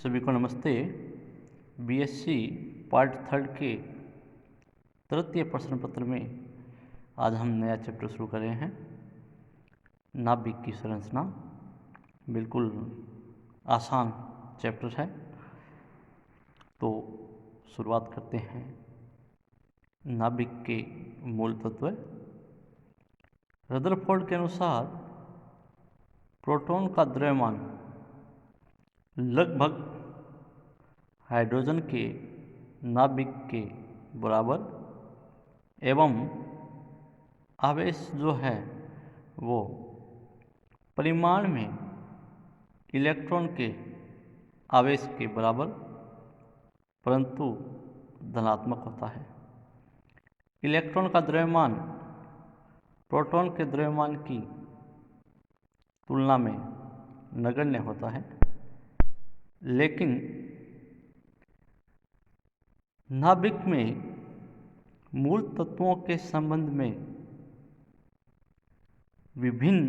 सभी को नमस्ते। बीएससी पार्ट थर्ड के तृतीय प्रश्न पत्र में आज हम नया चैप्टर शुरू कर रहे हैं, नाभिक की संरचना। बिल्कुल आसान चैप्टर है, तो शुरुआत करते हैं। नाभिक के मूल तत्व। रदरफोर्ड के अनुसार प्रोटॉन का द्रव्यमान लगभग हाइड्रोजन के नाभिक के बराबर एवं आवेश जो है वो परिमाण में इलेक्ट्रॉन के आवेश के बराबर परंतु धनात्मक होता है। इलेक्ट्रॉन का द्रव्यमान प्रोटॉन के द्रव्यमान की तुलना में नगण्य होता है, लेकिन नाभिक में मूल तत्वों के संबंध में विभिन्न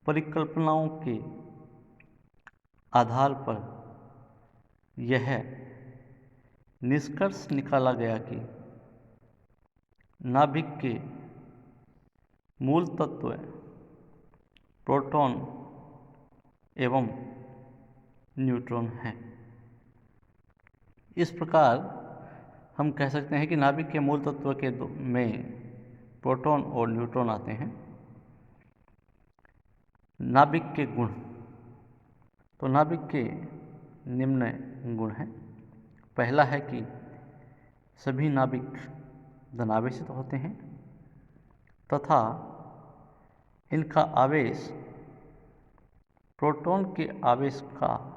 परिकल्पनाओं के आधार पर यह निष्कर्ष निकाला गया कि नाभिक के मूल तत्व प्रोटॉन एवं न्यूट्रॉन हैं। इस प्रकार हम कह सकते हैं कि नाभिक के मूल तत्व के में प्रोटॉन और न्यूट्रॉन आते हैं। नाभिक के गुण, तो नाभिक के निम्न गुण हैं। पहला है कि सभी नाभिक धनावेशित होते हैं तथा इनका आवेश प्रोटॉन के आवेश का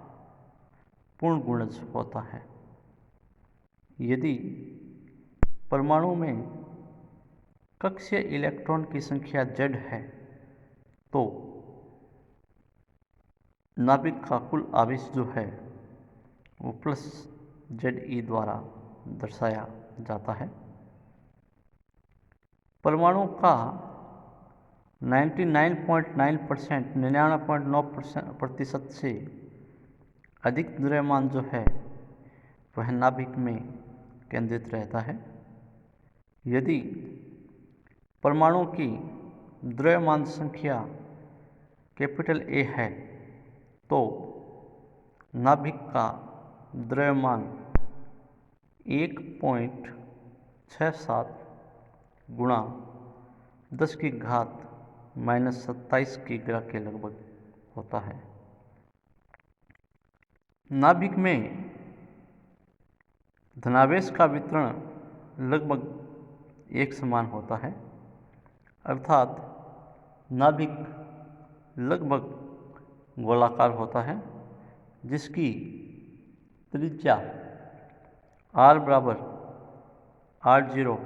पूर्ण गुणज होता है। यदि परमाणु में कक्षीय इलेक्ट्रॉन की संख्या Z है तो नाभिक का कुल आवेश जो है वो प्लस Ze द्वारा दर्शाया जाता है। परमाणु का 99.9% से अधिक द्रव्यमान जो है वह नाभिक में केंद्रित रहता है। यदि परमाणु की द्रव्यमान संख्या कैपिटल A है तो नाभिक का द्रव्यमान 1.67 गुणा 10⁻⁻27 किग्रा के लगभग होता है। नाभिक में धनावेश का वितरण लगभग एक समान होता है, अर्थात नाभिक लगभग गोलाकार होता है जिसकी त्रिज्या r बराबर r0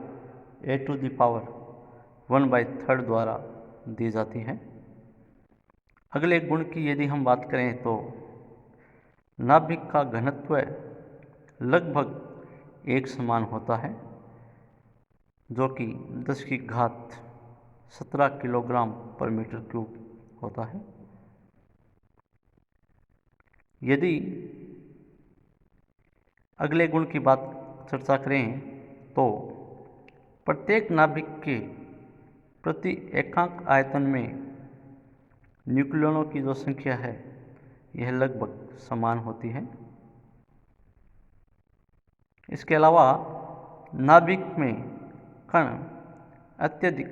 a⁻⁴ द्वारा दी जाती है। अगले गुण की यदि हम बात करें तो नाभिक का घनत्व लगभग एक समान होता है, जो कि 10⁻17 किलोग्राम पर मीटर क्यूब होता है। यदि अगले गुण की बात चर्चा करें तो प्रत्येक नाभिक के प्रति एकांक आयतन में न्यूक्लियनों की जो संख्या है यह लगभग समान होती है। इसके अलावा नाभिक में कण अत्यधिक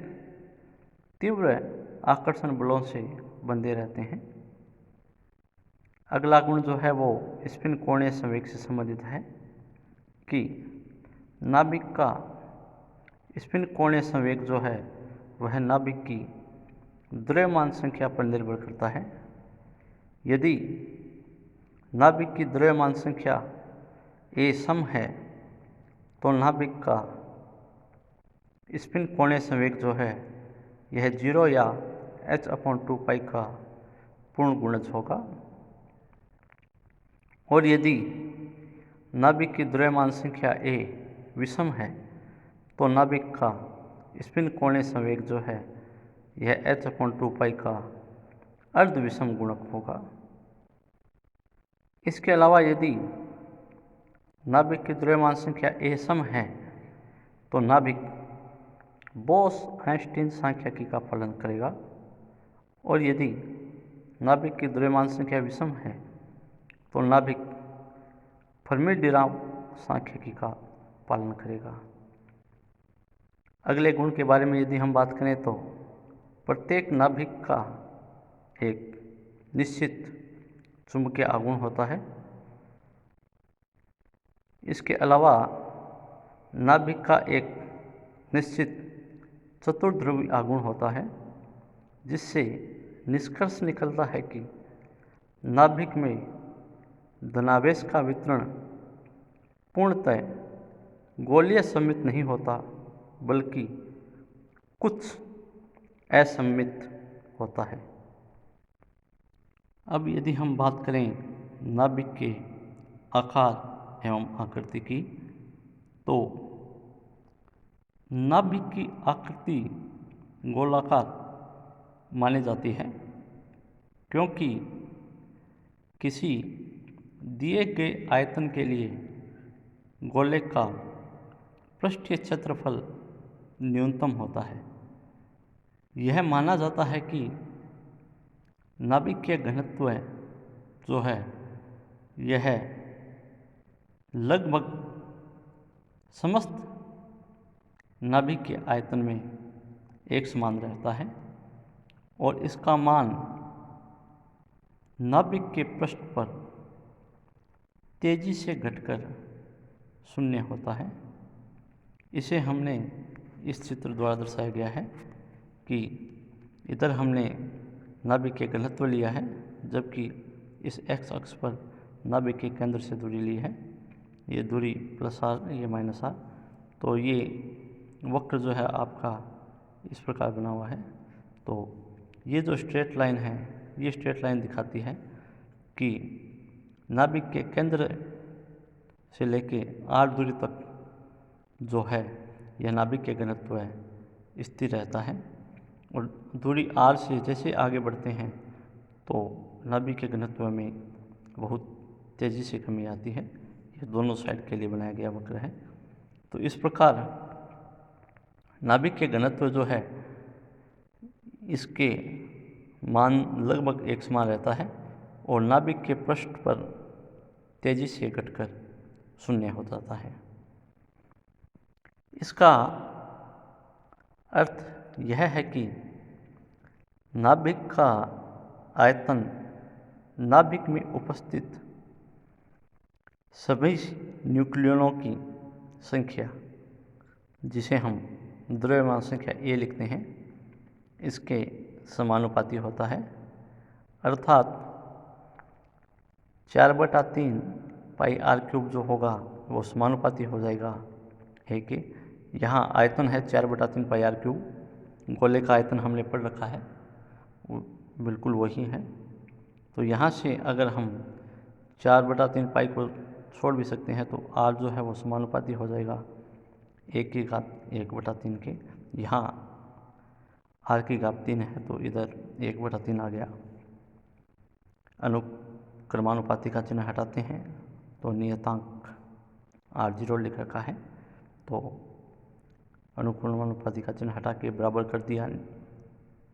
तीव्र आकर्षण बलों से बंधे रहते हैं। अगला गुण जो है वो स्पिन कोणीय संवेग से संबंधित है कि नाभिक का स्पिन कोणीय संवेग जो है वह नाभिक की द्रव्यमान संख्या पर निर्भर करता है। यदि नाभिक की द्रव्यमान संख्या A सम है तो नाभिक का स्पिन कोणीय संवेग जो है यह 0 या h/2π का पूर्ण गुणज होगा। और यदि नाभिक की द्रव्यमान संख्या A विषम है तो नाभिक का स्पिन कोणीय संवेग जो है यह h/2π का अर्ध विषम गुणक होगा। इसके अलावा यदि नाभिक की द्रव्यमान संख्या असम है तो नाभिक बोस-आइंस्टीन सांख्यिकी का पालन करेगा, और यदि नाभिक की द्रव्यमान संख्या विषम है तो नाभिक फर्मी-डिराक सांख्यिकी का पालन करेगा। अगले गुण के बारे में यदि हम बात करें तो प्रत्येक नाभिक का एक निश्चित चुंबकीय आघूर्ण होता है। इसके अलावा नाभिक का एक निश्चित चतुर्ध्रुवी आघूर्ण होता है, जिससे निष्कर्ष निकलता है कि नाभिक में धनावेश का वितरण पूर्णतः गोलीय सममित नहीं होता, बल्कि कुछ असममित होता है। अब यदि हम बात करें नाभिक के आकार एवं आकृति की, तो नाभिक की आकृति गोलाकार मानी जाती है, क्योंकि किसी दिए गए आयतन के लिए गोले का पृष्ठीय क्षेत्रफल न्यूनतम होता है। यह माना जाता है कि नाभिकीय घनत्व जो है यह लगभग समस्त नाभिकीय आयतन में एक समान रहता है, और इसका मान नाभिक के पृष्ठ पर तेजी से घटकर शून्य होता है। इसे हमने इस चित्र द्वारा दर्शाया गया है कि इधर हमने नाभिक के घनत्व लिया है, जबकि इस एक्स अक्ष पर नाभिक के केंद्र से दूरी ली है। ये दूरी +r, ये -r। तो ये वक्र जो है आपका इस प्रकार बना हुआ है। तो ये जो स्ट्रेट लाइन है, ये स्ट्रेट लाइन दिखाती है कि नाभिक के केंद्र से लेके r दूरी तक जो है यह नाभिक के घनत्व है स्थिर रहता है, और दूरी r से जैसे आगे बढ़ते हैं तो नाभिक के घनत्व में बहुत तेज़ी से कमी आती है। ये दोनों साइड के लिए बनाया गया वक्र है। तो इस प्रकार नाभिक के घनत्व जो है इसके मान लगभग एक समान रहता है, और नाभिक के पृष्ठ पर तेजी से घटकर शून्य हो जाता है। इसका अर्थ यह है कि नाभिक का आयतन नाभिक में उपस्थित सभी न्यूक्लियनों की संख्या, जिसे हम द्रव्यमान संख्या A लिखते हैं, इसके समानुपाती होता है। अर्थात 4/3 πr³ जो होगा वो समानुपाती हो जाएगा है कि यहाँ आयतन है 4/3 πr³, गोले का आयतन हमने पढ़ रखा है, वो बिल्कुल वही है। तो यहाँ से अगर हम 4/3 पाई को छोड़ भी सकते हैं तो r जो है वो समानुपाती हो जाएगा 1/3 के। यहाँ r³ है तो इधर 1/3 आ गया। अनुक्रमानुपाती का चिन्ह हटाते हैं तो नियतांक r0 लिख रखा है, तो अनुक्रमानुपाती का चिन्ह हटा के बराबर कर दिया,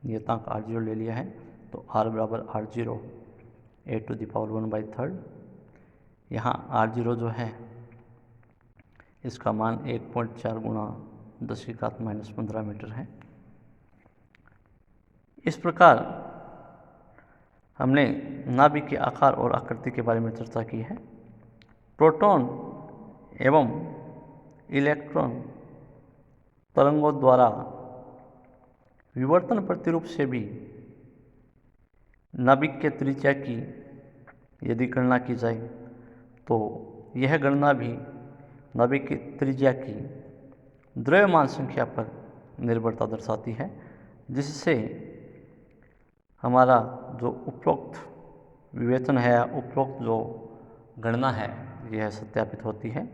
नियतांक r0 ले लिया है, तो r बराबर r0 a⁻⁴ यहाँ r0 जो है इसका मान 1.4 × 10⁻⁻15 मीटर है। इस प्रकार हमने नाभिक के आकार और आकृति के बारे में चर्चा की है। प्रोटॉन एवं इलेक्ट्रॉन तरंगों द्वारा विवर्तन प्रतिरूप से भी नाभिक के त्रिज्या की यदि गणना की जाए तो यह गणना भी नाभिक की त्रिज्या की द्रव्यमान संख्या पर निर्भरता दर्शाती है, जिससे हमारा जो उपरोक्त विवेचन है या उपरोक्त जो गणना है यह सत्यापित होती है।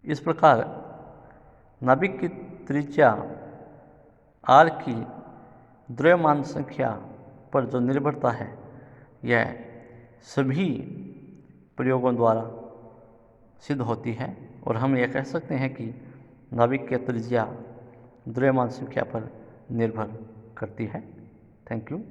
इस प्रकार नाभिक की त्रिज्या r की द्रव्यमान संख्या पर जो निर्भरता है यह सभी प्रयोगों द्वारा सिद्ध होती है और हम यह कह सकते हैं कि नाभिक की त्रिज्या द्रव्यमान संख्या पर निर्भर करती है। Thank you.